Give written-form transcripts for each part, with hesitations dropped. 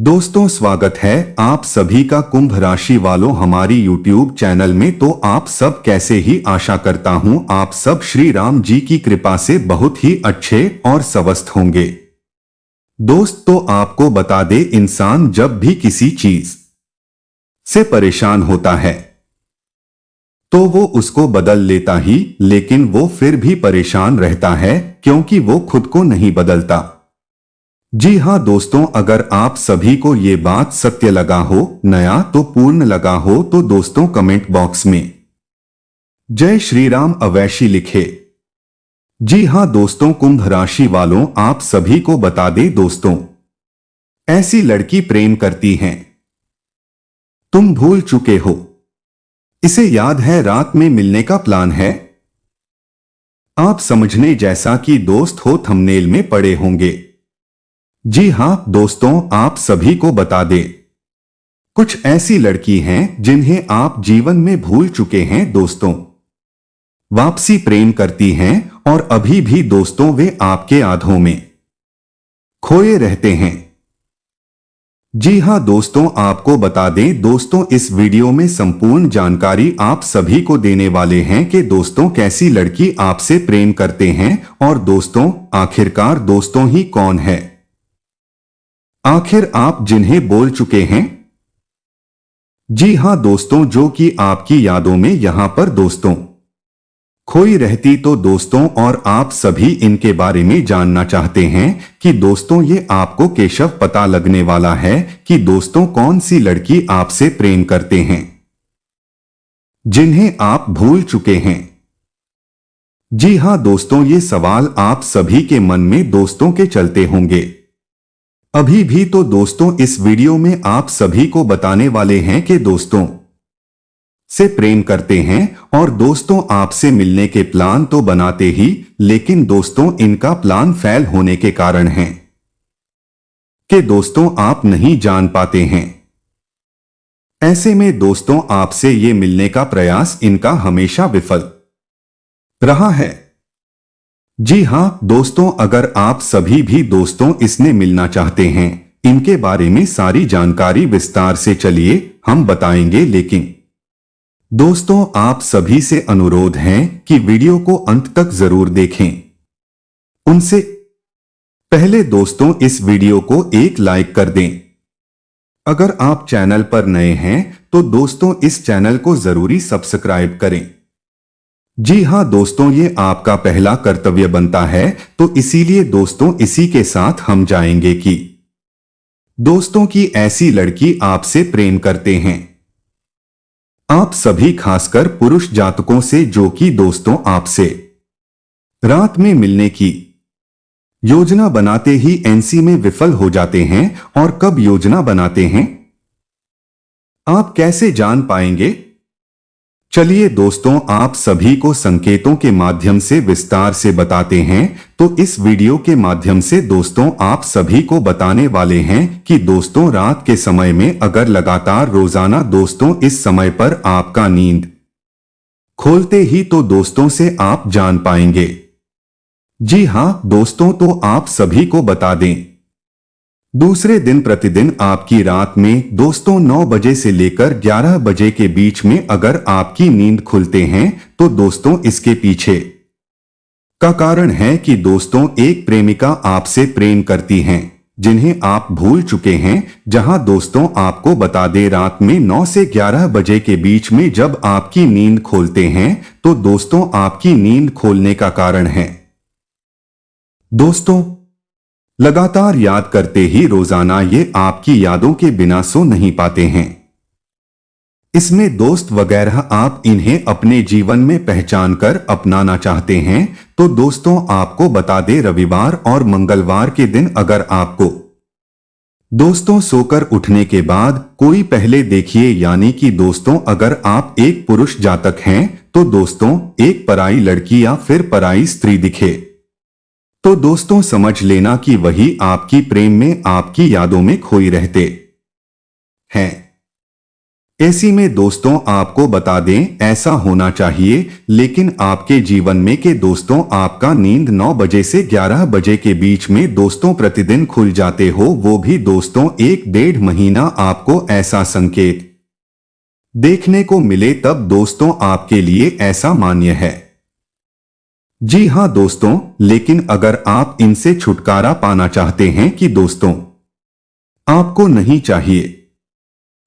दोस्तों, स्वागत है आप सभी का कुंभ राशि वालों हमारी YouTube चैनल में। तो आप सब कैसे ही आशा करता हूं आप सब श्री राम जी की कृपा से बहुत ही अच्छे और स्वस्थ होंगे। दोस्त, तो आपको बता दे, इंसान जब भी किसी चीज से परेशान होता है तो वो उसको बदल लेता ही, लेकिन वो फिर भी परेशान रहता है क्योंकि वो खुद को नहीं बदलता। जी हाँ दोस्तों, अगर आप सभी को ये बात सत्य लगा हो, नया तो पूर्ण लगा हो, तो दोस्तों कमेंट बॉक्स में जय श्री राम अवश्य लिखे। जी हाँ दोस्तों, कुंभ राशि वालों आप सभी को बता दे दोस्तों, ऐसी लड़की प्रेम करती हैं, तुम भूल चुके हो, इसे याद है रात में मिलने का प्लान है। आप समझने जैसा कि दोस्त हो थंबनेल में पड़े होंगे। जी हां दोस्तों, आप सभी को बता दे, कुछ ऐसी लड़की हैं जिन्हें आप जीवन में भूल चुके हैं दोस्तों, वापसी प्रेम करती हैं और अभी भी दोस्तों वे आपके आंधों में खोए रहते हैं। जी हां दोस्तों, आपको बता दें दोस्तों, इस वीडियो में संपूर्ण जानकारी आप सभी को देने वाले हैं कि दोस्तों कैसी लड़की आपसे प्रेम करते हैं और दोस्तों आखिरकार दोस्तों ही कौन है, आखिर आप जिन्हें बोल चुके हैं। जी हां दोस्तों, जो कि आपकी यादों में यहां पर दोस्तों खोई रहती। तो दोस्तों और आप सभी इनके बारे में जानना चाहते हैं कि दोस्तों ये आपको केशव पता लगने वाला है कि दोस्तों कौन सी लड़की आपसे प्रेम करते हैं, जिन्हें आप भूल चुके हैं। जी हां दोस्तों, ये सवाल आप सभी के मन में दोस्तों के चलते होंगे अभी भी। तो दोस्तों इस वीडियो में आप सभी को बताने वाले हैं कि दोस्तों से प्रेम करते हैं और दोस्तों आपसे मिलने के प्लान तो बनाते ही, लेकिन दोस्तों इनका प्लान फेल होने के कारण है कि दोस्तों आप नहीं जान पाते हैं। ऐसे में दोस्तों आपसे ये मिलने का प्रयास इनका हमेशा विफल रहा है। जी हां दोस्तों, अगर आप सभी भी दोस्तों इसने मिलना चाहते हैं, इनके बारे में सारी जानकारी विस्तार से चलिए हम बताएंगे, लेकिन दोस्तों आप सभी से अनुरोध है कि वीडियो को अंत तक जरूर देखें। उनसे पहले दोस्तों इस वीडियो को एक लाइक कर दें। अगर आप चैनल पर नए हैं तो दोस्तों इस चैनल को जरूरी सब्सक्राइब करें। जी हां दोस्तों, ये आपका पहला कर्तव्य बनता है। तो इसीलिए दोस्तों इसी के साथ हम जाएंगे कि दोस्तों की ऐसी लड़की आपसे प्रेम करते हैं, आप सभी खासकर पुरुष जातकों से, जो कि दोस्तों आपसे रात में मिलने की योजना बनाते ही एनसी में विफल हो जाते हैं। और कब योजना बनाते हैं आप कैसे जान पाएंगे? चलिए दोस्तों आप सभी को संकेतों के माध्यम से विस्तार से बताते हैं। तो इस वीडियो के माध्यम से दोस्तों आप सभी को बताने वाले हैं कि दोस्तों रात के समय में अगर लगातार रोजाना दोस्तों इस समय पर आपका नींद खोलते ही, तो दोस्तों से आप जान पाएंगे। जी हां दोस्तों, तो आप सभी को बता दें, दूसरे दिन प्रतिदिन आपकी रात में दोस्तों 9 बजे से लेकर 11 बजे के बीच में अगर आपकी नींद खुलते हैं, तो दोस्तों इसके पीछे का कारण है कि दोस्तों एक प्रेमिका आपसे प्रेम करती हैं, जिन्हें आप भूल चुके हैं। जहां दोस्तों आपको बता दे, रात में 9 से 11 बजे के बीच में जब आपकी नींद खोलते हैं, तो दोस्तों आपकी नींद खोलने का कारण है दोस्तों लगातार याद करते ही रोजाना ये आपकी यादों के बिना सो नहीं पाते हैं। इसमें दोस्त वगैरह आप इन्हें अपने जीवन में पहचान कर अपनाना चाहते हैं। तो दोस्तों आपको बता दे, रविवार और मंगलवार के दिन अगर आपको दोस्तों सोकर उठने के बाद कोई पहले देखिए, यानी कि दोस्तों अगर आप एक पुरुष जातक हैं तो दोस्तों एक पराई लड़की या फिर पराई स्त्री दिखे, तो दोस्तों समझ लेना कि वही आपकी प्रेम में आपकी यादों में खोई रहते हैं। ऐसी में दोस्तों आपको बता दें ऐसा होना चाहिए, लेकिन आपके जीवन में के दोस्तों आपका नींद 9 बजे से 11 बजे के बीच में दोस्तों प्रतिदिन खुल जाते हो, वो भी दोस्तों 1-1.5 महीना आपको ऐसा संकेत देखने को मिले तब दोस्तों आपके लिए ऐसा मान्य है। जी हां दोस्तों, लेकिन अगर आप इनसे छुटकारा पाना चाहते हैं कि दोस्तों आपको नहीं चाहिए,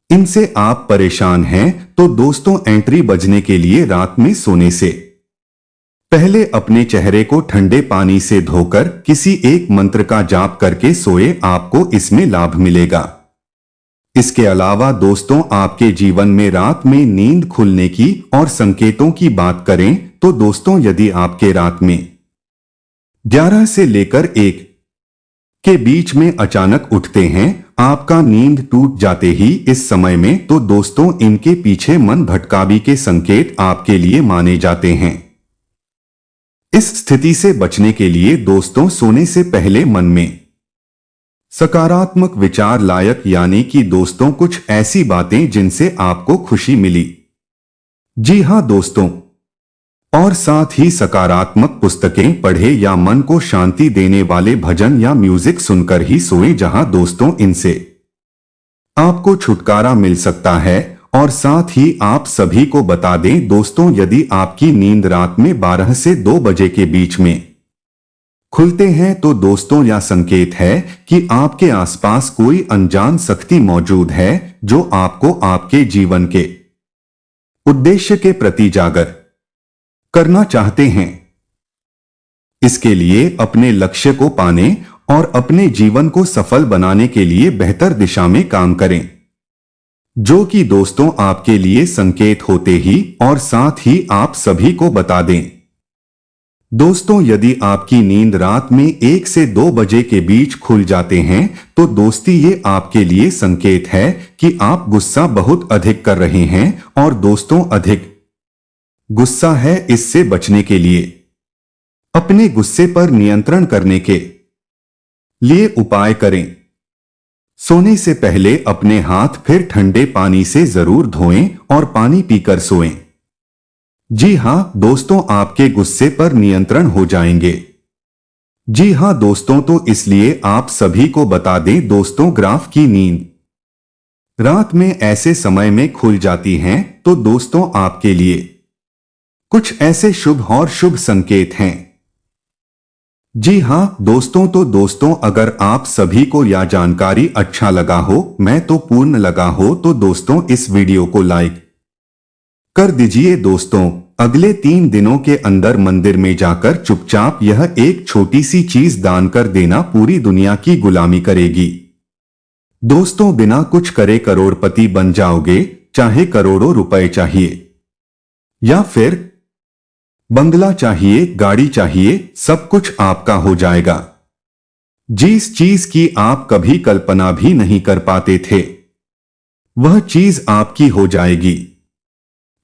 इनसे आप परेशान हैं, तो दोस्तों एंट्री बजने के लिए रात में सोने से पहले अपने चेहरे को ठंडे पानी से धोकर किसी एक मंत्र का जाप करके सोए, आपको इसमें लाभ मिलेगा। इसके अलावा दोस्तों आपके जीवन में रात में नींद खुलने की और संकेतों की बात करें तो दोस्तों यदि आपके रात में 11 से लेकर 1 के बीच में अचानक उठते हैं, आपका नींद टूट जाते ही इस समय में, तो दोस्तों इनके पीछे मन भटकावी के संकेत आपके लिए माने जाते हैं। इस स्थिति से बचने के लिए दोस्तों सोने से पहले मन में सकारात्मक विचार लायक यानी कि दोस्तों कुछ ऐसी बातें जिनसे आपको खुशी मिली। जी हां दोस्तों, और साथ ही सकारात्मक पुस्तकें पढ़े या मन को शांति देने वाले भजन या म्यूजिक सुनकर ही सोएं, जहां दोस्तों इनसे आपको छुटकारा मिल सकता है। और साथ ही आप सभी को बता दें दोस्तों, यदि आपकी नींद रात में 12 से 2 बजे के बीच में खुलते हैं तो दोस्तों यह संकेत है कि आपके आसपास कोई अनजान शक्ति मौजूद है जो आपको आपके जीवन के उद्देश्य के प्रति जागर करना चाहते हैं। इसके लिए अपने लक्ष्य को पाने और अपने जीवन को सफल बनाने के लिए बेहतर दिशा में काम करें, जो कि दोस्तों आपके लिए संकेत होते ही और साथ ही आप सभी को बता दें। दोस्तों यदि आपकी नींद रात में 1 से 2 बजे के बीच खुल जाते हैं तो दोस्ती ये आपके लिए संकेत है कि आप गुस्सा बहुत अधिक कर रहे हैं, और दोस्तों अधिक गुस्सा है, इससे बचने के लिए अपने गुस्से पर नियंत्रण करने के लिए उपाय करें। सोने से पहले अपने हाथ फिर ठंडे पानी से जरूर धोएं और पानी पीकर सोएं। जी हां दोस्तों, आपके गुस्से पर नियंत्रण हो जाएंगे। जी हां दोस्तों, तो इसलिए आप सभी को बता दें दोस्तों, ग्राफ की नींद रात में ऐसे समय में खुल जाती हैं तो दोस्तों आपके लिए कुछ ऐसे शुभ और शुभ संकेत हैं। जी हां दोस्तों, तो दोस्तों अगर आप सभी को यह जानकारी अच्छा लगा हो, मैं तो पूर्ण लगा हो, तो दोस्तों इस वीडियो को लाइक कर दीजिए। दोस्तों अगले 3 दिनों के अंदर मंदिर में जाकर चुपचाप यह एक छोटी सी चीज दान कर देना पूरी दुनिया की गुलामी करेगी। दोस्तों बिना कुछ करे करोड़पति बन जाओगे, चाहे करोड़ों रुपए चाहिए या फिर बंगला चाहिए, गाड़ी चाहिए, सब कुछ आपका हो जाएगा। जिस चीज की आप कभी कल्पना भी नहीं कर पाते थे वह चीज आपकी हो जाएगी।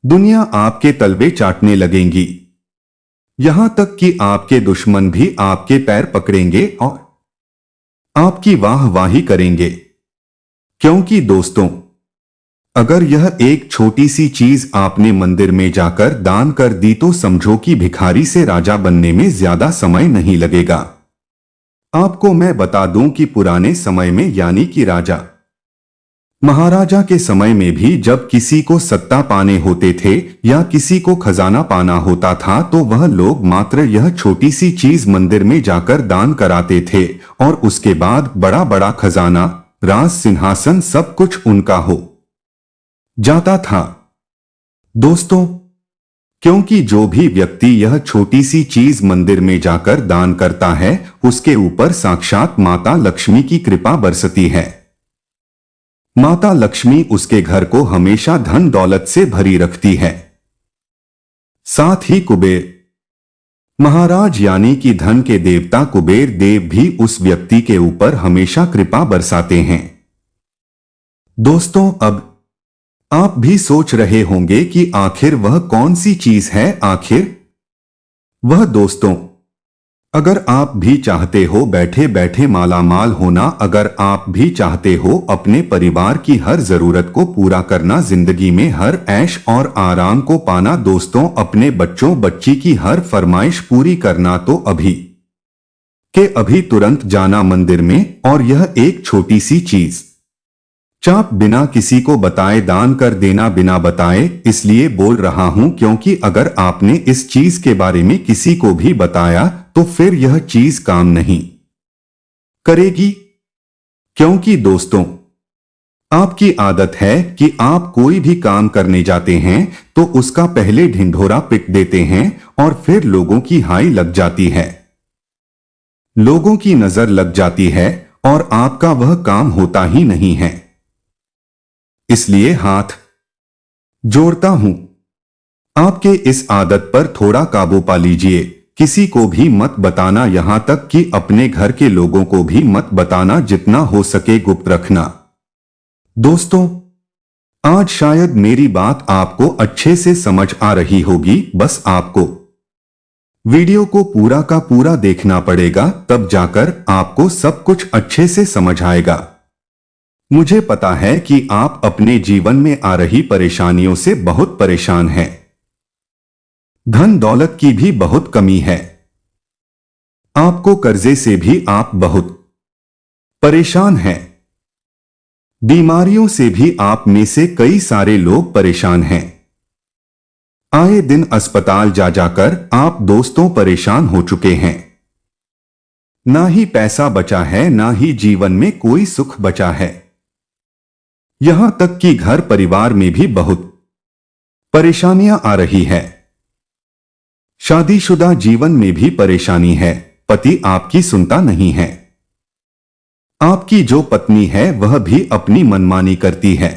दुनिया आपके तलवे चाटने लगेंगी, यहां तक कि आपके दुश्मन भी आपके पैर पकड़ेंगे और आपकी वाहवाही करेंगे। क्योंकि दोस्तों अगर यह एक छोटी सी चीज आपने मंदिर में जाकर दान कर दी तो समझो कि भिखारी से राजा बनने में ज्यादा समय नहीं लगेगा। आपको मैं बता दूं कि पुराने समय में यानी कि राजा महाराजा के समय में भी जब किसी को सत्ता पाने होते थे या किसी को खजाना पाना होता था तो वह लोग मात्र यह छोटी सी चीज मंदिर में जाकर दान कराते थे और उसके बाद बड़ा बड़ा खजाना, राज, सिंहासन सब कुछ उनका हो जाता था। दोस्तों क्योंकि जो भी व्यक्ति यह छोटी सी चीज मंदिर में जाकर दान करता है उसके ऊपर साक्षात माता लक्ष्मी की कृपा बरसती है। माता लक्ष्मी उसके घर को हमेशा धन दौलत से भरी रखती है। साथ ही कुबेर महाराज यानी कि धन के देवता कुबेर देव भी उस व्यक्ति के ऊपर हमेशा कृपा बरसाते हैं। दोस्तों अब आप भी सोच रहे होंगे कि आखिर वह कौन सी चीज है। आखिर वह दोस्तों अगर आप भी चाहते हो बैठे बैठे मालामाल होना, अगर आप भी चाहते हो अपने परिवार की हर जरूरत को पूरा करना, जिंदगी में हर ऐश और आराम को पाना, दोस्तों अपने बच्चों बच्ची की हर फरमाइश पूरी करना, तो अभी के अभी तुरंत जाना मंदिर में और यह एक छोटी सी चीज चाप बिना किसी को बताए दान कर देना, बिना बताए इसलिए बोल रहा हूं क्योंकि अगर आपने इस चीज के बारे में किसी को भी बताया तो फिर यह चीज काम नहीं करेगी। क्योंकि दोस्तों आपकी आदत है कि आप कोई भी काम करने जाते हैं तो उसका पहले ढिंढोरा पिट देते हैं और फिर लोगों की हाई लग जाती है, लोगों की नजर लग जाती है और आपका वह काम होता ही नहीं है। इसलिए हाथ जोड़ता हूं, आपके इस आदत पर थोड़ा काबू पा लीजिए। किसी को भी मत बताना, यहां तक कि अपने घर के लोगों को भी मत बताना, जितना हो सके गुप्त रखना। दोस्तों आज शायद मेरी बात आपको अच्छे से समझ आ रही होगी, बस आपको वीडियो को पूरा का पूरा देखना पड़ेगा, तब जाकर आपको सब कुछ अच्छे से समझ आएगा। मुझे पता है कि आप अपने जीवन में आ रही परेशानियों से बहुत परेशान हैं। धन दौलत की भी बहुत कमी है, आपको कर्जे से भी आप बहुत परेशान हैं, बीमारियों से भी आप में से कई सारे लोग परेशान हैं। आए दिन अस्पताल जा जाकर आप दोस्तों परेशान हो चुके हैं। ना ही पैसा बचा है, ना ही जीवन में कोई सुख बचा है, यहां तक कि घर परिवार में भी बहुत परेशानियां आ रही है। शादीशुदा जीवन में भी परेशानी है, पति आपकी सुनता नहीं है, आपकी जो पत्नी है वह भी अपनी मनमानी करती है।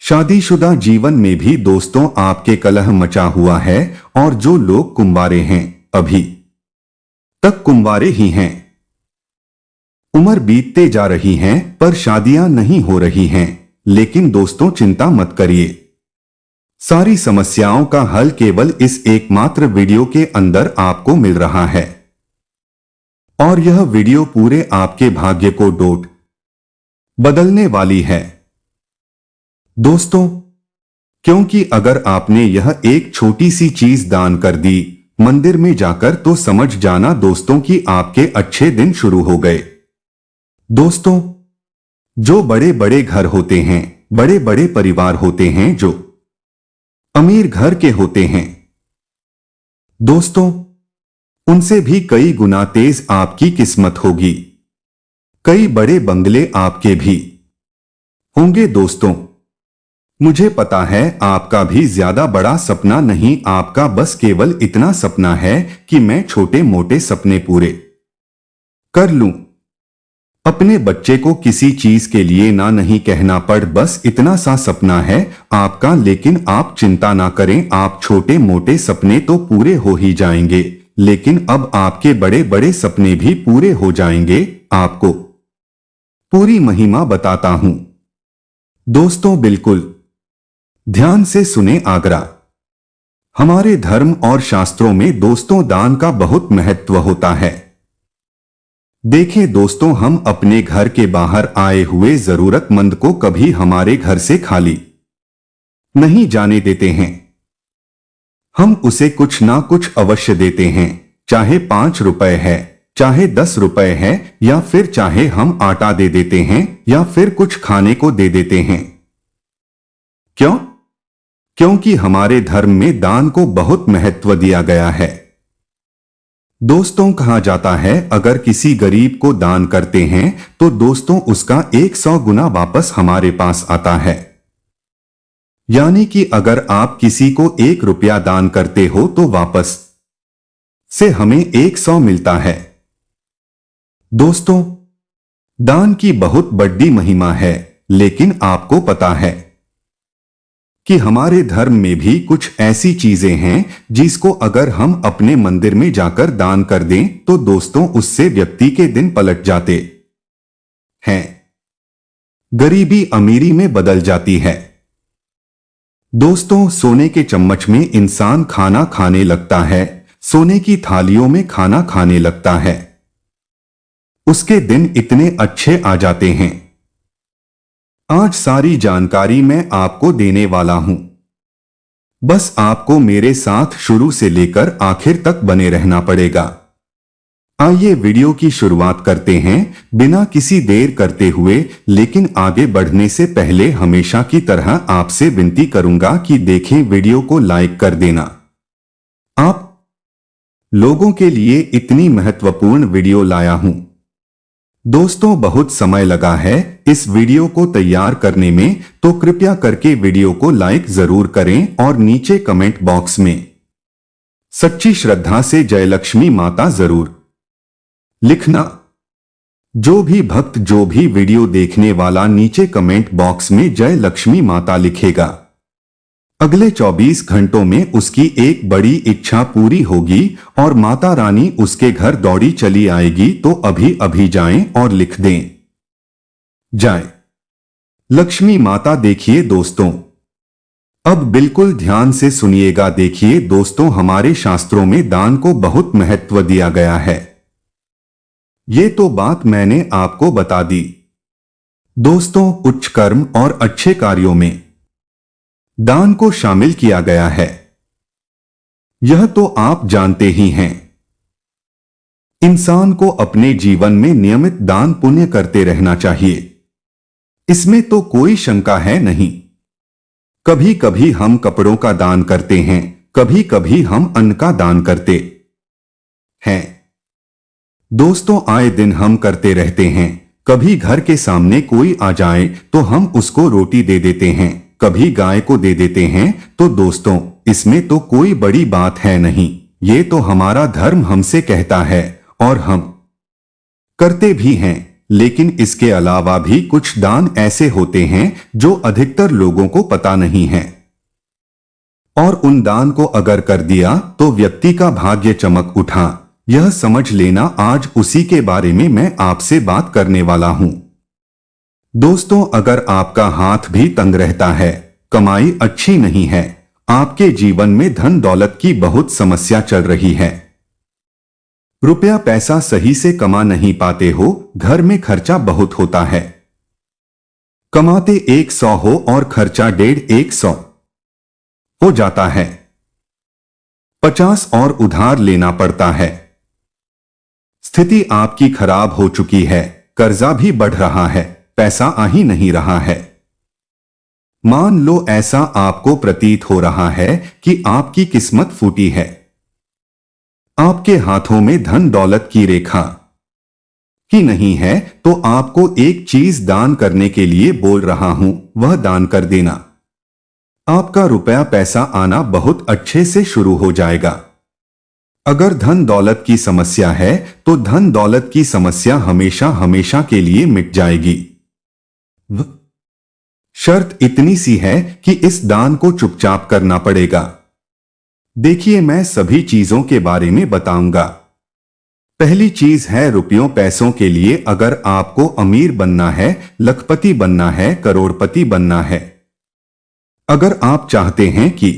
शादीशुदा जीवन में भी दोस्तों आपके कलह मचा हुआ है और जो लोग कुंवारे हैं, अभी तक कुंवारे ही हैं, उम्र बीतते जा रही हैं पर शादियां नहीं हो रही हैं। लेकिन दोस्तों चिंता मत करिए, सारी समस्याओं का हल केवल इस एकमात्र वीडियो के अंदर आपको मिल रहा है और यह वीडियो पूरे आपके भाग्य को डोट बदलने वाली है। दोस्तों क्योंकि अगर आपने यह एक छोटी सी चीज दान कर दी मंदिर में जाकर, तो समझ जाना दोस्तों कि आपके अच्छे दिन शुरू हो गए। दोस्तों जो बड़े बड़े घर होते हैं, बड़े बड़े परिवार होते हैं, जो अमीर घर के होते हैं, दोस्तों उनसे भी कई गुना तेज आपकी किस्मत होगी, कई बड़े बंगले आपके भी होंगे। दोस्तों मुझे पता है आपका भी ज्यादा बड़ा सपना नहीं, आपका बस केवल इतना सपना है कि मैं छोटे मोटे सपने पूरे कर लूं, अपने बच्चे को किसी चीज के लिए ना नहीं कहना पड़, बस इतना सा सपना है आपका। लेकिन आप चिंता ना करें, आप छोटे मोटे सपने तो पूरे हो ही जाएंगे, लेकिन अब आपके बड़े बड़े सपने भी पूरे हो जाएंगे। आपको पूरी महिमा बताता हूं दोस्तों, बिल्कुल ध्यान से सुने आग्रह। हमारे धर्म और शास्त्रों में दोस्तों दान का बहुत महत्व होता है। देखें दोस्तों, हम अपने घर के बाहर आए हुए जरूरतमंद को कभी हमारे घर से खाली नहीं जाने देते हैं, हम उसे कुछ ना कुछ अवश्य देते हैं, चाहे 5 रुपए है, चाहे 10 रुपए है, या फिर चाहे हम आटा दे देते हैं या फिर कुछ खाने को दे देते हैं। क्यों? क्योंकि हमारे धर्म में दान को बहुत महत्व दिया गया है। दोस्तों कहा जाता है अगर किसी गरीब को दान करते हैं तो दोस्तों उसका 100 गुना वापस हमारे पास आता है। यानी कि अगर आप किसी को 1 रुपया दान करते हो तो वापस से हमें 100 मिलता है। दोस्तों दान की बहुत बड़ी महिमा है, लेकिन आपको पता है कि हमारे धर्म में भी कुछ ऐसी चीजें हैं जिसको अगर हम अपने मंदिर में जाकर दान कर दें तो दोस्तों उससे व्यक्ति के दिन पलट जाते हैं, गरीबी अमीरी में बदल जाती है। दोस्तों सोने के चम्मच में इंसान खाना खाने लगता है, सोने की थालियों में खाना खाने लगता है। उसके दिन इतने अच्छे आ जाते हैं। आज सारी जानकारी मैं आपको देने वाला हूं। बस आपको मेरे साथ शुरू से लेकर आखिर तक बने रहना पड़ेगा। आइए वीडियो की शुरुआत करते हैं बिना किसी देर करते हुए। लेकिन आगे बढ़ने से पहले हमेशा की तरह आपसे विनती करूंगा कि देखें वीडियो को लाइक कर देना। आप लोगों के लिए इतनी महत्वपूर्ण वीडियो लाया हूं। दोस्तों, बहुत समय लगा है इस वीडियो को तैयार करने में, तो कृपया करके वीडियो को लाइक जरूर करें और नीचे कमेंट बॉक्स में सच्ची श्रद्धा से जय लक्ष्मी माता जरूर लिखना। जो भी भक्त, जो भी वीडियो देखने वाला नीचे कमेंट बॉक्स में जय लक्ष्मी माता लिखेगा, अगले 24 घंटों में उसकी एक बड़ी इच्छा पूरी होगी और माता रानी उसके घर दौड़ी चली आएगी। तो अभी अभी जाएं और लिख दें जय लक्ष्मी माता। देखिए दोस्तों, अब बिल्कुल ध्यान से सुनिएगा। देखिए दोस्तों, हमारे शास्त्रों में दान को बहुत महत्व दिया गया है। ये तो बात मैंने आपको बता दी। दोस्तों, उच्च कर्म और अच्छे कार्यों में दान को शामिल किया गया है, यह तो आप जानते ही हैं। इंसान को अपने जीवन में नियमित दान पुण्य करते रहना चाहिए, इसमें तो कोई शंका है नहीं। कभी कभी हम कपड़ों का दान करते हैं, कभी कभी हम अन्न का दान करते हैं। दोस्तों, आए दिन हम करते रहते हैं। कभी घर के सामने कोई आ जाए तो हम उसको रोटी दे देते हैं, कभी गाय को दे देते हैं। तो दोस्तों, इसमें तो कोई बड़ी बात है नहीं। ये तो हमारा धर्म हमसे कहता है और हम करते भी हैं। लेकिन इसके अलावा भी कुछ दान ऐसे होते हैं जो अधिकतर लोगों को पता नहीं है, और उन दान को अगर कर दिया तो व्यक्ति का भाग्य चमक उठा। यह समझ लेना, आज उसी के बारे में मैं आपसे बात करने वाला हूं। दोस्तों, अगर आपका हाथ भी तंग रहता है, कमाई अच्छी नहीं है, आपके जीवन में धन दौलत की बहुत समस्या चल रही है, रुपया पैसा सही से कमा नहीं पाते हो, घर में खर्चा बहुत होता है, कमाते 100 हो और खर्चा 150 हो जाता है, 50 और उधार लेना पड़ता है, स्थिति आपकी खराब हो चुकी है, कर्जा भी बढ़ रहा है, पैसा आ ही नहीं रहा है। मान लो ऐसा आपको प्रतीत हो रहा है कि आपकी किस्मत फूटी है, आपके हाथों में धन दौलत की रेखा ही नहीं है, तो आपको एक चीज दान करने के लिए बोल रहा हूं, वह दान कर देना। आपका रुपया पैसा आना बहुत अच्छे से शुरू हो जाएगा। अगर धन दौलत की समस्या है तो धन दौलत की समस्या हमेशा हमेशा के लिए मिट जाएगी। शर्त इतनी सी है कि इस दान को चुपचाप करना पड़ेगा। देखिए, मैं सभी चीजों के बारे में बताऊंगा। पहली चीज है रुपयों पैसों के लिए। अगर आपको अमीर बनना है, लखपति बनना है, करोड़पति बनना है, अगर आप चाहते हैं कि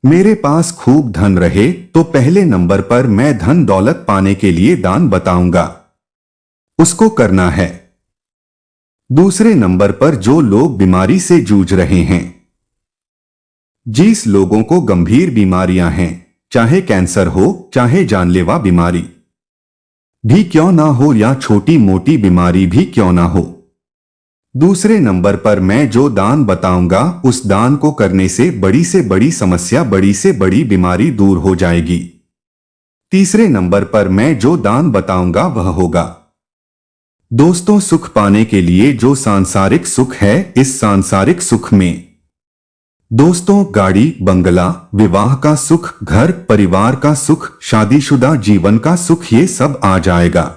मेरे पास खूब धन रहे, तो पहले नंबर पर मैं धन दौलत पाने के लिए दान बताऊंगा, उसको करना है। दूसरे नंबर पर जो लोग बीमारी से जूझ रहे हैं, जिस लोगों को गंभीर बीमारियां हैं, चाहे कैंसर हो, चाहे जानलेवा बीमारी भी क्यों ना हो, या छोटी मोटी बीमारी भी क्यों ना हो, दूसरे नंबर पर मैं जो दान बताऊंगा, उस दान को करने से बड़ी समस्या, बड़ी से बड़ी बीमारी दूर हो जाएगी। तीसरे नंबर पर मैं जो दान बताऊंगा वह होगा, दोस्तों, सुख पाने के लिए। जो सांसारिक सुख है, इस सांसारिक सुख में दोस्तों गाड़ी बंगला, विवाह का सुख, घर परिवार का सुख, शादीशुदा जीवन का सुख, ये सब आ जाएगा।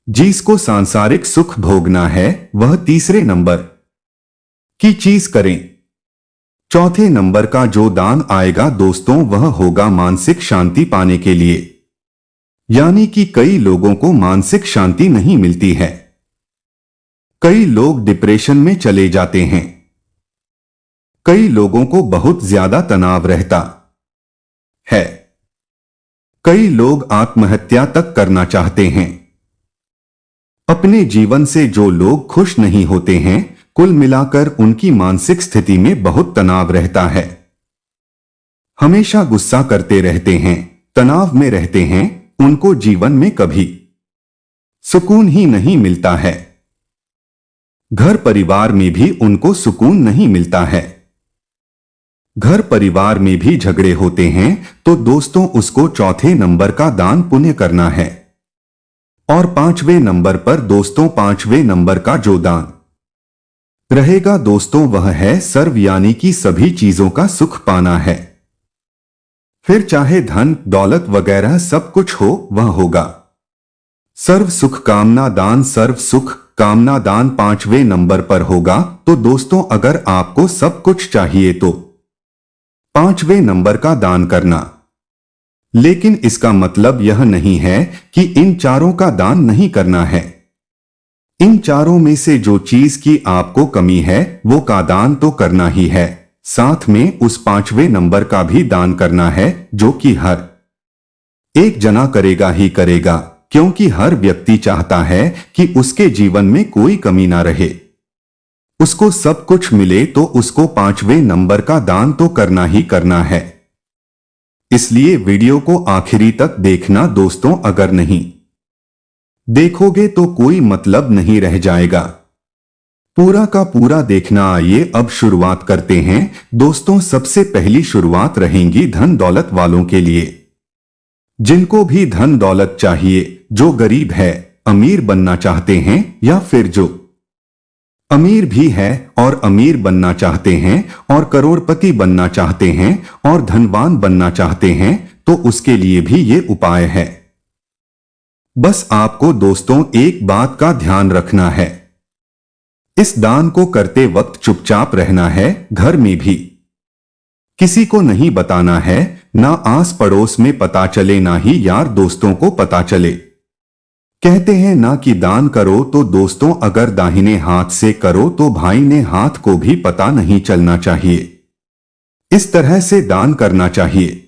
जिसको सांसारिक सुख भोगना है वह तीसरे नंबर की चीज करें। चौथे नंबर का जो दान आएगा दोस्तों, वह होगा मानसिक शांति पाने के लिए। यानी कि कई लोगों को मानसिक शांति नहीं मिलती है, कई लोग डिप्रेशन में चले जाते हैं, कई लोगों को बहुत ज्यादा तनाव रहता है। कई लोग आत्महत्या तक करना चाहते हैं। अपने जीवन से जो लोग खुश नहीं होते हैं, कुल मिलाकर उनकी मानसिक स्थिति में बहुत तनाव रहता है। हमेशा गुस्सा करते रहते हैं, तनाव में रहते हैं, उनको जीवन में कभी सुकून ही नहीं मिलता है। घर परिवार में भी उनको सुकून नहीं मिलता है। घर परिवार में भी झगड़े होते हैं तो दोस्तों उसको चौथे नंबर का दान पुण्य करना है। और 5वें नंबर पर दोस्तों 5वें नंबर का जो दान रहेगा दोस्तों वह है सर्व, यानी कि सभी चीजों का सुख पाना है। फिर चाहे धन दौलत वगैरह सब कुछ हो वह होगा सर्व सुख कामना दान। सर्व सुख कामना दान 5वें नंबर पर होगा। तो दोस्तों अगर आपको सब कुछ चाहिए तो 5वें नंबर का दान करना। लेकिन इसका मतलब यह नहीं है कि इन चारों का दान नहीं करना है। इन चारों में से जो चीज की आपको कमी है वो का दान तो करना ही है, साथ में उस 5वें नंबर का भी दान करना है जो कि हर एक जना करेगा ही करेगा, क्योंकि हर व्यक्ति चाहता है कि उसके जीवन में कोई कमी ना रहे, उसको सब कुछ मिले। तो उसको 5वें नंबर का दान तो करना ही करना है। इसलिए वीडियो को आखिरी तक देखना दोस्तों, अगर नहीं देखोगे तो कोई मतलब नहीं रह जाएगा। पूरा का पूरा देखना। आइए अब शुरुआत करते हैं दोस्तों। सबसे पहली शुरुआत रहेगी धन दौलत वालों के लिए। जिनको भी धन दौलत चाहिए, जो गरीब है, अमीर बनना चाहते हैं, या फिर जो अमीर भी है और अमीर बनना चाहते हैं और करोड़पति बनना चाहते हैं और धनवान बनना चाहते हैं, तो उसके लिए भी ये उपाय है। बस आपको दोस्तों एक बात का ध्यान रखना है, इस दान को करते वक्त चुपचाप रहना है। घर में भी किसी को नहीं बताना है, ना आस पड़ोस में पता चले, ना ही यार दोस्तों को पता चले। कहते हैं ना कि दान करो तो दोस्तों अगर दाहिने हाथ से करो तो भाईने हाथ को भी पता नहीं चलना चाहिए। इस तरह से दान करना चाहिए।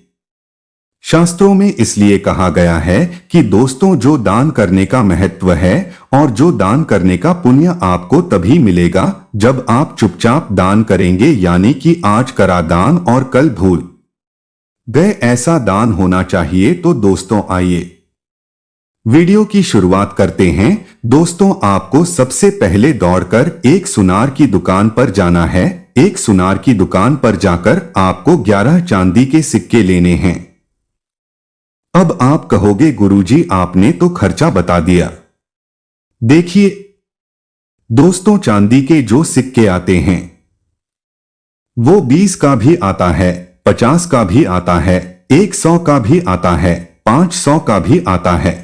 शास्त्रों में इसलिए कहा गया है कि दोस्तों जो दान करने का महत्व है और जो दान करने का पुण्य आपको तभी मिलेगा जब आप चुपचाप दान करेंगे, यानी कि आज करा दान और कल भूल गए, ऐसा दान होना चाहिए। तो दोस्तों आइए वीडियो की शुरुआत करते हैं। दोस्तों आपको सबसे पहले दौड़कर एक सुनार की दुकान पर जाना है। एक सुनार की दुकान पर जाकर आपको 11 चांदी के सिक्के लेने हैं। अब आप कहोगे गुरुजी आपने तो खर्चा बता दिया। देखिए दोस्तों, चांदी के जो सिक्के आते हैं वो 20 का भी आता है, 50 का भी आता है, 100 का भी आता है, 500 का भी आता है।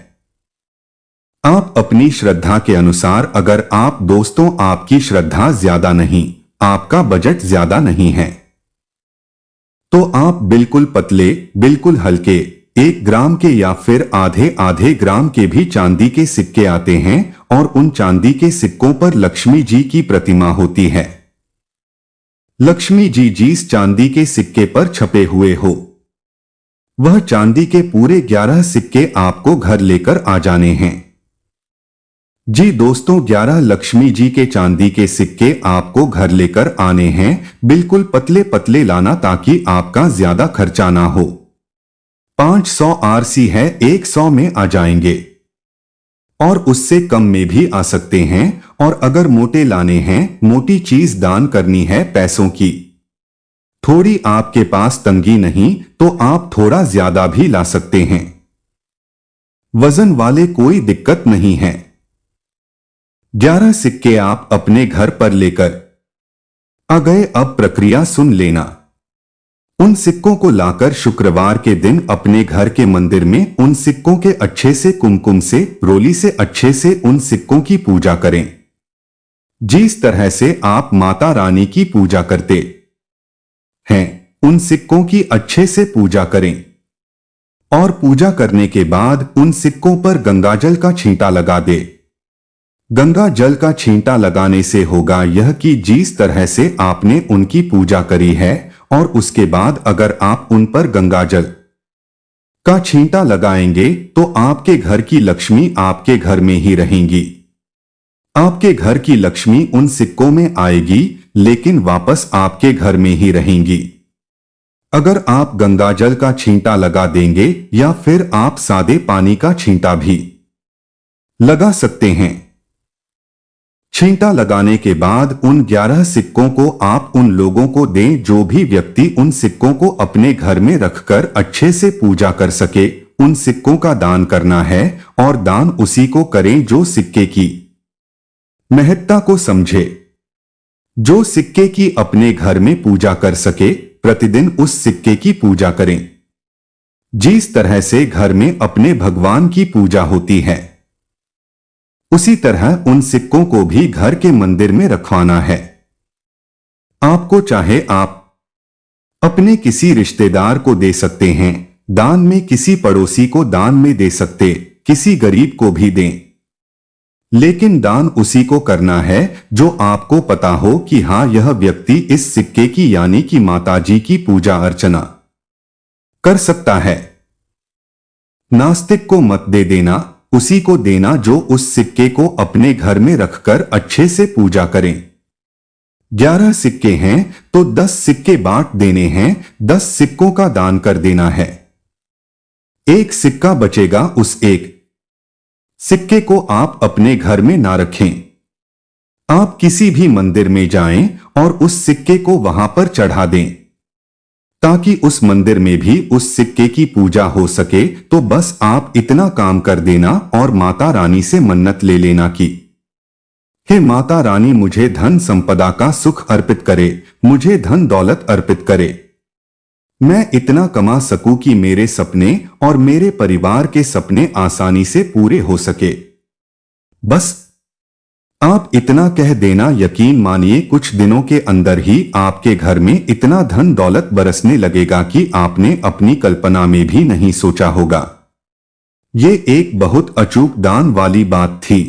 आप अपनी श्रद्धा के अनुसार, अगर आप दोस्तों आपकी श्रद्धा ज्यादा नहीं, आपका बजट ज्यादा नहीं है, तो आप बिल्कुल पतले, बिल्कुल हल्के 1 ग्राम के या फिर आधे आधे ग्राम के भी चांदी के सिक्के आते हैं और उन चांदी के सिक्कों पर लक्ष्मी जी की प्रतिमा होती है। लक्ष्मी जी जिस चांदी के सिक्के पर छपे हुए हो वह चांदी के पूरे 11 सिक्के आपको घर लेकर आ जाने हैं। जी दोस्तों, 11 लक्ष्मी जी के चांदी के सिक्के आपको घर लेकर आने हैं। बिल्कुल पतले पतले लाना ताकि आपका ज्यादा खर्चा ना हो। 500 आरसी है, 100 में आ जाएंगे और उससे कम में भी आ सकते हैं। और अगर मोटे लाने हैं, मोटी चीज दान करनी है पैसों की, थोड़ी आपके पास तंगी नहीं तो आप थोड़ा ज्यादा भी ला सकते हैं। वजन वाले कोई दिक्कत नहीं है। 11 सिक्के आप अपने घर पर लेकर आ गए। अब प्रक्रिया सुन लेना। उन सिक्कों को लाकर शुक्रवार के दिन अपने घर के मंदिर में उन सिक्कों के अच्छे से कुमकुम से, रोली से अच्छे से उन सिक्कों की पूजा करें, जिस तरह से आप माता रानी की पूजा करते हैं। उन सिक्कों की अच्छे से पूजा करें और पूजा करने के बाद उन सिक्कों पर गंगाजल का छींटा लगा दे। गंगा जल का छींटा लगाने से होगा यह कि जिस तरह से आपने उनकी पूजा करी है और उसके बाद अगर आप उन पर गंगाजल का छींटा लगाएंगे तो आपके घर की लक्ष्मी आपके घर में ही रहेंगी। आपके घर की लक्ष्मी उन सिक्कों में आएगी लेकिन वापस आपके घर में ही रहेंगी। अगर आप गंगाजल का छींटा लगा देंगे या फिर आप सादे पानी का छींटा भी लगा सकते हैं। छींटा लगाने के बाद उन 11 सिक्कों को आप उन लोगों को दें जो भी व्यक्ति उन सिक्कों को अपने घर में रखकर अच्छे से पूजा कर सके। उन सिक्कों का दान करना है और दान उसी को करें जो सिक्के की महत्ता को समझे, जो सिक्के की अपने घर में पूजा कर सके। प्रतिदिन उस सिक्के की पूजा करें जिस तरह से घर में अपने भगवान की पूजा होती है, उसी तरह उन सिक्कों को भी घर के मंदिर में रखवाना है। आपको चाहे आप अपने किसी रिश्तेदार को दे सकते हैं, दान में किसी पड़ोसी को दान में दे सकते, किसी गरीब को भी दें, लेकिन दान उसी को करना है जो आपको पता हो कि हां यह व्यक्ति इस सिक्के की यानी कि माताजी की पूजा अर्चना कर सकता है। नास्तिक को मत दे देना, उसी को देना जो उस सिक्के को अपने घर में रखकर अच्छे से पूजा करें। 11 सिक्के हैं तो 10 सिक्के बांट देने हैं, 10 सिक्कों का दान कर देना है। एक सिक्का बचेगा, उस एक सिक्के को आप अपने घर में ना रखें। आप किसी भी मंदिर में जाएं और उस सिक्के को वहां पर चढ़ा दें ताकि उस मंदिर में भी उस सिक्के की पूजा हो सके। तो बस आप इतना काम कर देना और माता रानी से मन्नत ले लेना कि हे माता रानी मुझे धन संपदा का सुख अर्पित करे, मुझे धन दौलत अर्पित करे, मैं इतना कमा सकूं कि मेरे सपने और मेरे परिवार के सपने आसानी से पूरे हो सके। बस आप इतना कह देना, यकीन मानिए कुछ दिनों के अंदर ही आपके घर में इतना धन दौलत बरसने लगेगा कि आपने अपनी कल्पना में भी नहीं सोचा होगा। ये एक बहुत अचूक दान वाली बात थी।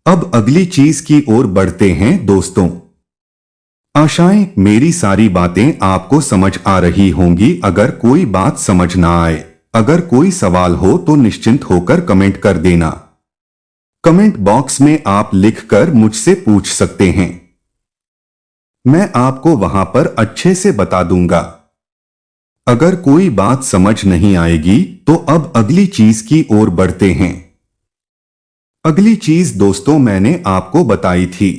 अब अगली चीज की ओर बढ़ते हैं दोस्तों। आशाएं मेरी सारी बातें आपको समझ आ रही होंगी। अगर कोई बात समझ ना आए, अगर कोई सवाल हो तो निश्चिंत होकर कमेंट कर देना। कमेंट बॉक्स में आप लिखकर मुझसे पूछ सकते हैं, मैं आपको वहां पर अच्छे से बता दूंगा। अगर कोई बात समझ नहीं आएगी तो अब अगली चीज की ओर बढ़ते हैं। अगली चीज दोस्तों मैंने आपको बताई थी,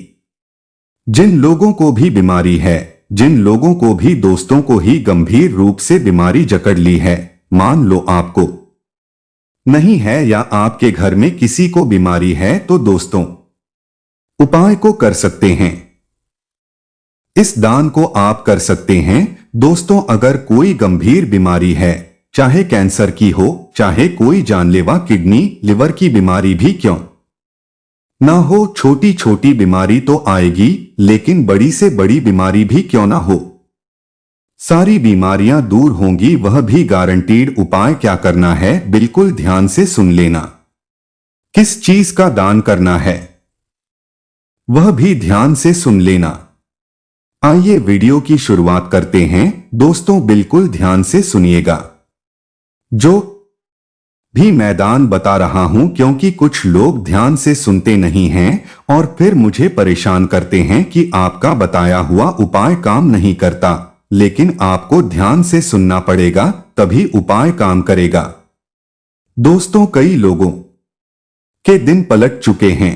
जिन लोगों को भी बीमारी है, जिन लोगों को भी दोस्तों को ही गंभीर रूप से बीमारी जकड़ ली है, मान लो आपको नहीं है या आपके घर में किसी को बीमारी है, तो दोस्तों उपाय को कर सकते हैं। इस दान को आप कर सकते हैं दोस्तों। अगर कोई गंभीर बीमारी है, चाहे कैंसर की हो, चाहे कोई जानलेवा किडनी लिवर की बीमारी भी क्यों ना हो, छोटी छोटी बीमारी तो आएगी लेकिन बड़ी से बड़ी बीमारी भी क्यों ना हो, सारी बीमारियां दूर होंगी, वह भी गारंटीड। उपाय क्या करना है बिल्कुल ध्यान से सुन लेना। किस चीज का दान करना है वह भी ध्यान से सुन लेना। आइए वीडियो की शुरुआत करते हैं दोस्तों, बिल्कुल ध्यान से सुनिएगा। जो भी मैदान बता रहा हूं क्योंकि कुछ लोग ध्यान से सुनते नहीं हैं और फिर मुझे परेशान करते हैं कि आपका बताया हुआ उपाय काम नहीं करता, लेकिन आपको ध्यान से सुनना पड़ेगा तभी उपाय काम करेगा। दोस्तों कई लोगों के दिन पलट चुके हैं,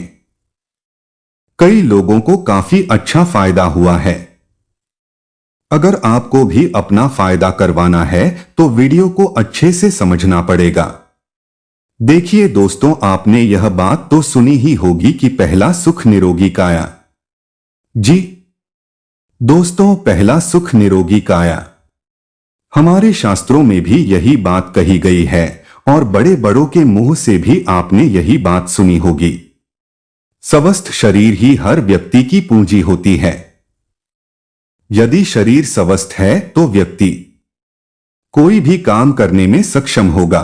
कई लोगों को काफी अच्छा फायदा हुआ है। अगर आपको भी अपना फायदा करवाना है तो वीडियो को अच्छे से समझना पड़ेगा। देखिए दोस्तों, आपने यह बात तो सुनी ही होगी कि पहला सुख निरोगी काया। जी दोस्तों, पहला सुख निरोगी काया। हमारे शास्त्रों में भी यही बात कही गई है और बड़े बड़ों के मुंह से भी आपने यही बात सुनी होगी। स्वस्थ शरीर ही हर व्यक्ति की पूंजी होती है। यदि शरीर स्वस्थ है तो व्यक्ति कोई भी काम करने में सक्षम होगा,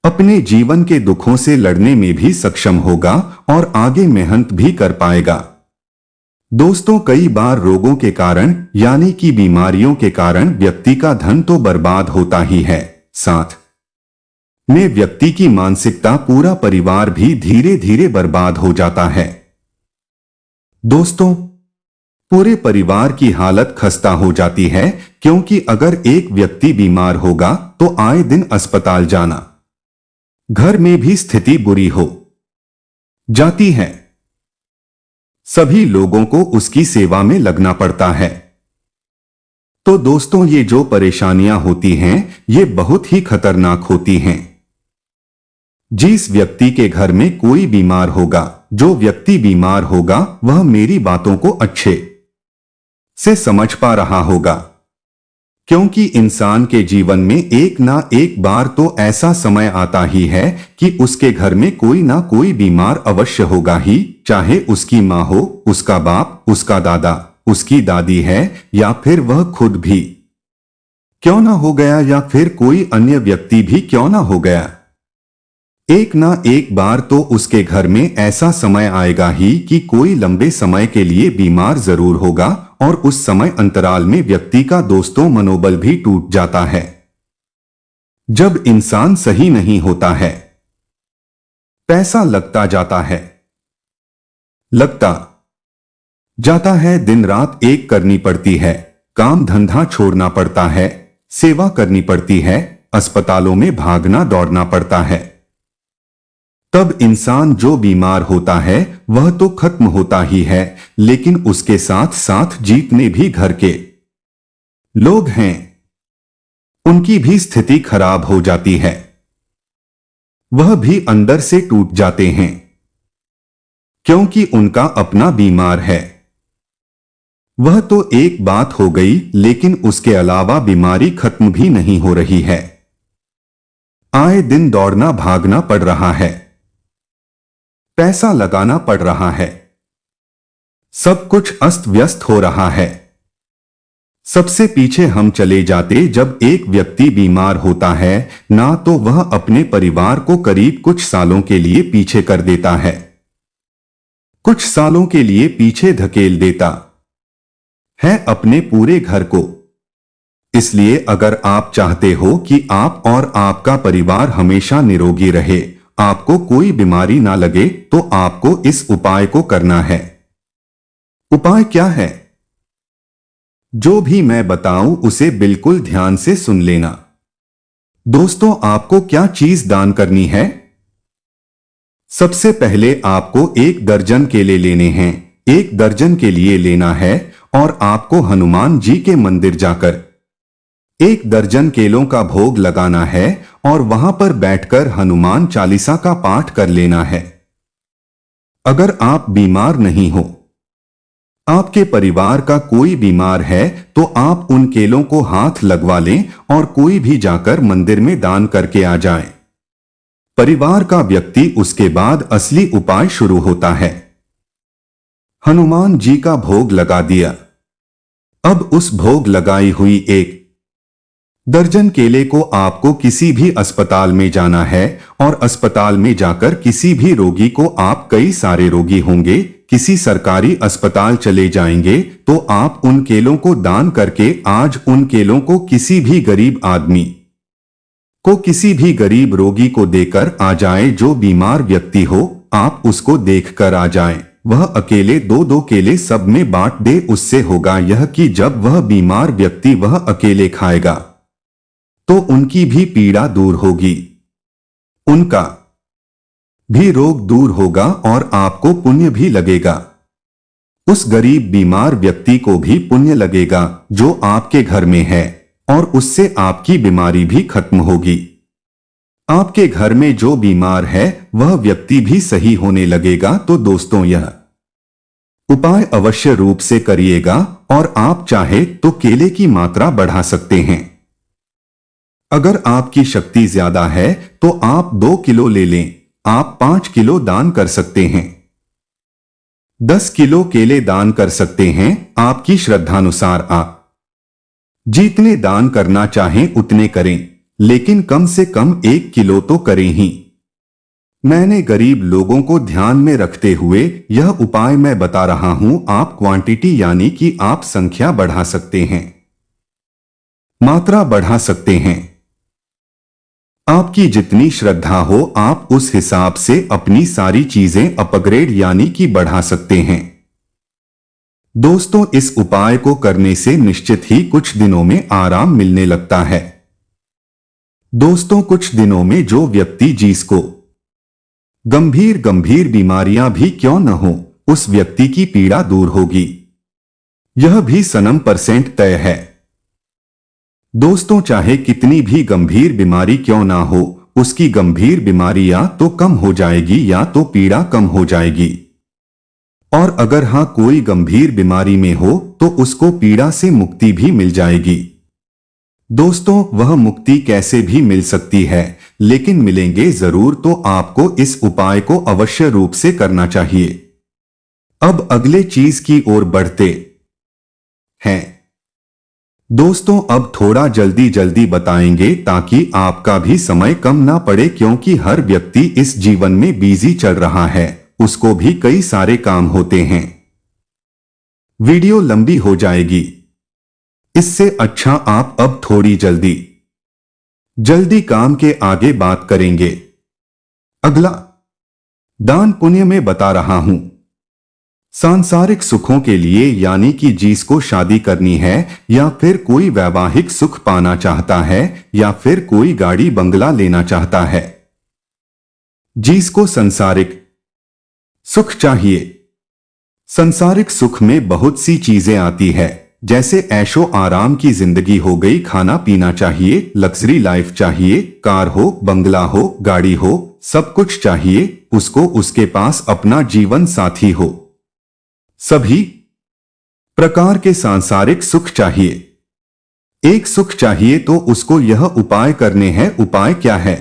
अपने जीवन के दुखों से लड़ने में भी सक्षम होगा और आगे मेहनत भी कर पाएगा। दोस्तों कई बार रोगों के कारण यानी कि बीमारियों के कारण व्यक्ति का धन तो बर्बाद होता ही है, साथ में व्यक्ति की मानसिकता, पूरा परिवार भी धीरे धीरे बर्बाद हो जाता है। दोस्तों, पूरे परिवार की हालत खस्ता हो जाती है, क्योंकि अगर एक व्यक्ति बीमार होगा तो आए दिन अस्पताल जाना, घर में भी स्थिति बुरी हो जाती है। सभी लोगों को उसकी सेवा में लगना पड़ता है। तो दोस्तों, ये जो परेशानियां होती हैं, ये बहुत ही खतरनाक होती हैं। जिस व्यक्ति के घर में कोई बीमार होगा, जो व्यक्ति बीमार होगा, वह मेरी बातों को अच्छे से समझ पा रहा होगा, क्योंकि इंसान के जीवन में एक ना एक बार तो ऐसा समय आता ही है कि उसके घर में कोई ना कोई बीमार अवश्य होगा ही, चाहे उसकी माँ हो, उसका बाप, उसका दादा, उसकी दादी है, या फिर वह खुद भी क्यों ना हो गया, या फिर कोई अन्य व्यक्ति भी क्यों ना हो गया। एक ना एक बार तो उसके घर में ऐसा समय आएगा ही कि कोई लंबे समय के लिए बीमार जरूर होगा, और उस समय अंतराल में व्यक्ति का दोस्तों मनोबल भी टूट जाता है। जब इंसान सही नहीं होता है, पैसा लगता जाता है, दिन रात एक करनी पड़ती है, काम धंधा छोड़ना पड़ता है, सेवा करनी पड़ती है, अस्पतालों में भागना दौड़ना पड़ता है। तब इंसान जो बीमार होता है वह तो खत्म होता ही है, लेकिन उसके साथ साथ जितने भी घर के लोग हैं, उनकी भी स्थिति खराब हो जाती है। वह भी अंदर से टूट जाते हैं, क्योंकि उनका अपना बीमार है। वह तो एक बात हो गई, लेकिन उसके अलावा बीमारी खत्म भी नहीं हो रही है। आए दिन दौड़ना भागना पड़ रहा है, पैसा लगाना पड़ रहा है, सब कुछ अस्त व्यस्त हो रहा है। सबसे पीछे हम चले जाते, जब एक व्यक्ति बीमार होता है ना, तो वह अपने परिवार को करीब कुछ सालों के लिए पीछे कर देता है, कुछ सालों के लिए पीछे धकेल देता है अपने पूरे घर को। इसलिए अगर आप चाहते हो कि आप और आपका परिवार हमेशा निरोगी रहे, आपको कोई बीमारी ना लगे, तो आपको इस उपाय को करना है। उपाय क्या है? जो भी मैं बताऊं उसे बिल्कुल ध्यान से सुन लेना। दोस्तों, आपको क्या चीज दान करनी है? सबसे पहले आपको 1 दर्जन केले लेने हैं, 1 दर्जन के लिए लेना है, और आपको हनुमान जी के मंदिर जाकर 1 दर्जन केलों का भोग लगाना है, और वहां पर बैठकर हनुमान चालीसा का पाठ कर लेना है। अगर आप बीमार नहीं हो, आपके परिवार का कोई बीमार है, तो आप उन केलों को हाथ लगवा लें और कोई भी जाकर मंदिर में दान करके आ जाए। परिवार का व्यक्ति उसके बाद असली उपाय शुरू होता है। हनुमान जी का भोग लगा दिया। अब उस भोग लगाई हुई 1 दर्जन केले को आपको किसी भी अस्पताल में जाना है, और अस्पताल में जाकर किसी भी रोगी को, आप कई सारे रोगी होंगे, किसी सरकारी अस्पताल चले जाएंगे, तो आप उन केलों को दान करके आज उन केलों को किसी भी गरीब आदमी को, किसी भी गरीब रोगी को देकर आ जाए। जो बीमार व्यक्ति हो, आप उसको देखकर आ जाएं। वह अकेले 2-2 केले सब में बांट दे। उससे होगा यह कि जब वह बीमार व्यक्ति वह अकेले खाएगा, तो उनकी भी पीड़ा दूर होगी, उनका भी रोग दूर होगा, और आपको पुण्य भी लगेगा। उस गरीब बीमार व्यक्ति को भी पुण्य लगेगा जो आपके घर में है, और उससे आपकी बीमारी भी खत्म होगी। आपके घर में जो बीमार है वह व्यक्ति भी सही होने लगेगा। तो दोस्तों, यह उपाय अवश्य रूप से करिएगा, और आप चाहे तो केले की मात्रा बढ़ा सकते हैं। अगर आपकी शक्ति ज्यादा है तो आप 2 किलो ले लें, आप 5 किलो दान कर सकते हैं, 10 किलो केले दान कर सकते हैं। आपकी श्रद्धानुसार आप जितने दान करना चाहें उतने करें, लेकिन कम से कम 1 किलो तो करें ही। मैंने गरीब लोगों को ध्यान में रखते हुए यह उपाय मैं बता रहा हूं। आप क्वांटिटी यानी कि आप संख्या बढ़ा सकते हैं, मात्रा बढ़ा सकते हैं। आपकी जितनी श्रद्धा हो आप उस हिसाब से अपनी सारी चीजें अपग्रेड यानी कि बढ़ा सकते हैं। दोस्तों, इस उपाय को करने से निश्चित ही कुछ दिनों में आराम मिलने लगता है। दोस्तों, कुछ दिनों में जो व्यक्ति जिसको गंभीर गंभीर बीमारियां भी क्यों न हो, उस व्यक्ति की पीड़ा दूर होगी, यह भी सनम % तय है। दोस्तों, चाहे कितनी भी गंभीर बीमारी क्यों ना हो, उसकी गंभीर बीमारी या तो कम हो जाएगी या तो पीड़ा कम हो जाएगी। और अगर हाँ कोई गंभीर बीमारी में हो तो उसको पीड़ा से मुक्ति भी मिल जाएगी। दोस्तों, वह मुक्ति कैसे भी मिल सकती है, लेकिन मिलेंगे जरूर, तो आपको इस उपाय को अवश्य रूप से करना चाहिए। अब अगले चीज की ओर बढ़ते हैं। दोस्तों, अब थोड़ा जल्दी जल्दी बताएंगे ताकि आपका भी समय कम ना पड़े, क्योंकि हर व्यक्ति इस जीवन में बिजी चल रहा है, उसको भी कई सारे काम होते हैं। वीडियो लंबी हो जाएगी, इससे अच्छा आप अब थोड़ी जल्दी जल्दी काम के आगे बात करेंगे। अगला दान पुण्य में बता रहा हूं। सांसारिक सुखों के लिए यानी कि जिसको शादी करनी है या फिर कोई वैवाहिक सुख पाना चाहता है या फिर कोई गाड़ी बंगला लेना चाहता है, जिसको सांसारिक सुख चाहिए। सांसारिक सुख में बहुत सी चीजें आती है, जैसे ऐशो आराम की जिंदगी हो गई, खाना पीना चाहिए, लग्जरी लाइफ चाहिए, कार हो, बंगला हो, गाड़ी हो, सब कुछ चाहिए उसको, उसके पास अपना जीवन साथी हो, सभी प्रकार के सांसारिक सुख चाहिए। एक सुख चाहिए तो उसको यह उपाय करने हैं। उपाय क्या है?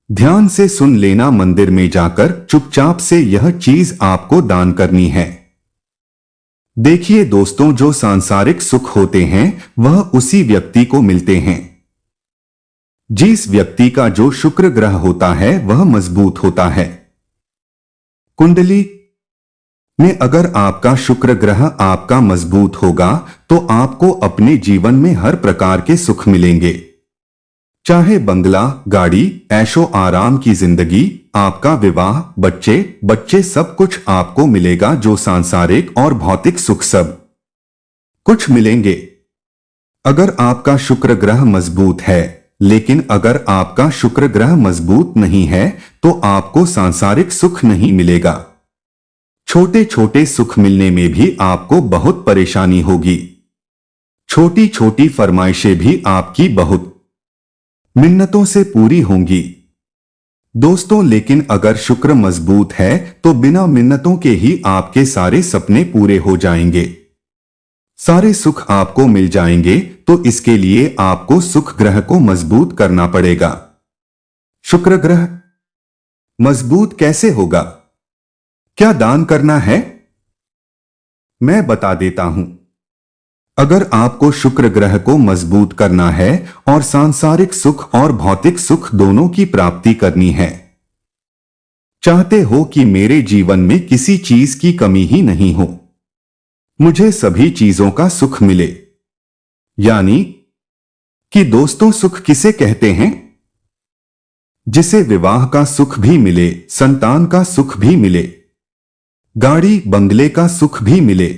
ध्यान से सुन लेना, मंदिर में जाकर चुपचाप से यह चीज आपको दान करनी है। देखिए दोस्तों, जो सांसारिक सुख होते हैं वह उसी व्यक्ति को मिलते हैं जिस व्यक्ति का जो शुक्र ग्रह होता है वह मजबूत होता है। कुंडली में अगर आपका शुक्र ग्रह आपका मजबूत होगा तो आपको अपने जीवन में हर प्रकार के सुख मिलेंगे, चाहे बंगला, गाड़ी, ऐशो आराम की जिंदगी, आपका विवाह, बच्चे बच्चे सब कुछ आपको मिलेगा। जो सांसारिक और भौतिक सुख सब कुछ मिलेंगे अगर आपका शुक्र ग्रह मजबूत है। लेकिन अगर आपका शुक्र ग्रह मजबूत नहीं है तो आपको सांसारिक सुख नहीं मिलेगा। छोटे छोटे सुख मिलने में भी आपको बहुत परेशानी होगी। छोटी छोटी फरमाइशें भी आपकी बहुत मिन्नतों से पूरी होंगी। दोस्तों, लेकिन अगर शुक्र मजबूत है तो बिना मिन्नतों के ही आपके सारे सपने पूरे हो जाएंगे, सारे सुख आपको मिल जाएंगे। तो इसके लिए आपको सुख ग्रह को मजबूत करना पड़ेगा। शुक्र ग्रह मजबूत कैसे होगा? क्या दान करना है? मैं बता देता हूं। अगर आपको शुक्र ग्रह को मजबूत करना है और सांसारिक सुख और भौतिक सुख दोनों की प्राप्ति करनी है, चाहते हो कि मेरे जीवन में किसी चीज की कमी ही नहीं हो, मुझे सभी चीजों का सुख मिले, यानी कि दोस्तों सुख किसे कहते हैं? जिसे विवाह का सुख भी मिले, संतान का सुख भी मिले, गाड़ी बंगले का सुख भी मिले,